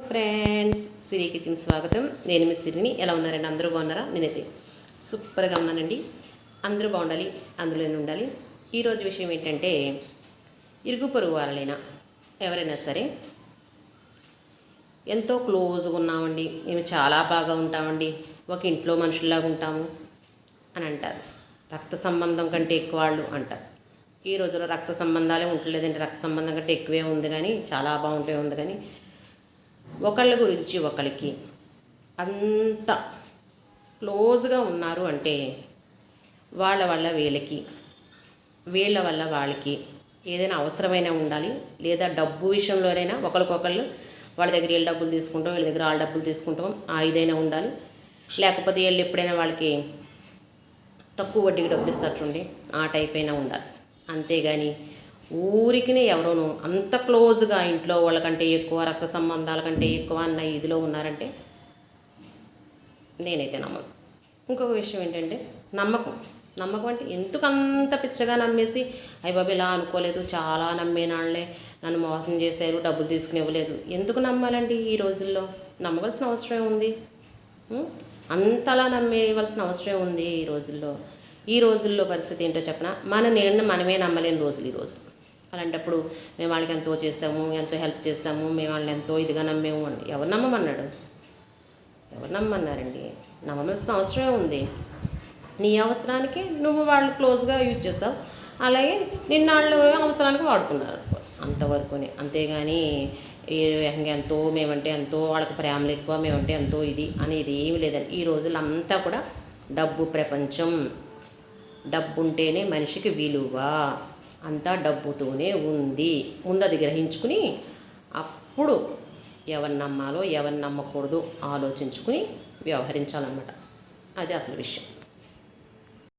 Friends, సిరి kitchen స్వాగతం. నేను మీ సిరిని. ఎలా ఉన్నారండి? అందరూ బాగున్నారా? నేనైతే సూపర్గా ఉన్నానండి. అందరూ బాగుండాలి, అందులోనే ఉండాలి. ఈరోజు విషయం ఏంటంటే, ఇరుగు పొరుగు వాళ్ళైనా ఎవరైనా సరే ఎంతో క్లోజ్గా ఉన్నామండి, మేము చాలా బాగా ఉంటామండి, ఒక ఇంట్లో మనుషుల్లాగా ఉంటాము అని అంటారు. రక్త సంబంధం కంటే ఎక్కువ వాళ్ళు అంటారు. ఈ రోజులో రక్త సంబంధాలే ఉండలేదండి. రక్త సంబంధం కంటే ఎక్కువే ఉంది, కానీ చాలా బాగుంటే ఉంది. కానీ ఒకళ్ళ గురించి ఒకళ్ళకి అంత క్లోజ్గా ఉన్నారు అంటే వాళ్ళ వల్ల వీళ్ళకి, వీళ్ళ వల్ల వాళ్ళకి ఏదైనా అవసరమైనా ఉండాలి. లేదా డబ్బు విషయంలోనైనా ఒకరికొకళ్ళు వాళ్ళ దగ్గర వీళ్ళ డబ్బులు తీసుకుంటాం, వీళ్ళ దగ్గర వాళ్ళ డబ్బులు తీసుకుంటాం, ఆ ఇదైనా ఉండాలి. లేకపోతే వీళ్ళు ఎప్పుడైనా వాళ్ళకి తక్కువ వడ్డీకి డబ్బులు ఇస్తారు చూడండి, ఆ టైప్ అయినా ఉండాలి. అంతేగాని ఊరికినే ఎవరోనూ అంత క్లోజ్గా ఇంట్లో వాళ్ళకంటే ఎక్కువ, రక్త సంబంధాల కంటే ఎక్కువ అన్న ఇదిలో ఉన్నారంటే నేనైతే నమ్మను. ఇంకొక విషయం ఏంటంటే నమ్మకం. నమ్మకం అంటే ఎందుకు అంత పిచ్చగా నమ్మేసి, అయ్య బాబు ఇలా అనుకోలేదు, చాలా నమ్మేనాళ్లే నన్ను మోసం చేశారు, డబ్బులు తీసుకుని ఇవ్వలేదు. ఎందుకు నమ్మాలండి? ఈ రోజుల్లో నమ్మవలసిన అవసరం ఉంది? అంతలా నమ్మేయవలసిన అవసరం ఉంది ఈ రోజుల్లో పరిస్థితి ఏంటో చెప్పనా? నేను మనమే నమ్మలేని రోజులు ఈ రోజు. అలాంటప్పుడు మేము వాళ్ళకి ఎంతో చేసాము, ఎంతో హెల్ప్ చేసాము, మేము వాళ్ళని ఎంతో ఇదిగా నమ్మేము అని ఎవరు నమ్మమన్నాడు? ఎవరు నమ్మన్నారండి? నమ్మవలసిన అవసరమే ఉంది. నీ అవసరానికి నువ్వు వాళ్ళు క్లోజ్గా యూజ్ చేస్తావు, అలాగే నిన్న వాళ్ళు అవసరానికి వాడుకున్నారు, అంతవరకునే. అంతేగాని ఎంతో మేమంటే ఎంతో వాళ్ళకి ప్రేమలు ఎక్కువ, మేమంటే ఎంతో ఇది అనేది ఏమి లేదండి. ఈ రోజుల్లో అంతా కూడా డబ్బు ప్రపంచం. డబ్బు ఉంటేనే మనిషికి విలువ, అంతా డబ్బుతోనే ఉంది. ముందు అది గ్రహించుకుని అప్పుడు ఎవరిని నమ్మాలో ఎవరిని నమ్మకూడదు ఆలోచించుకుని వ్యవహరించాలన్నమాట. అది అసలు విషయం.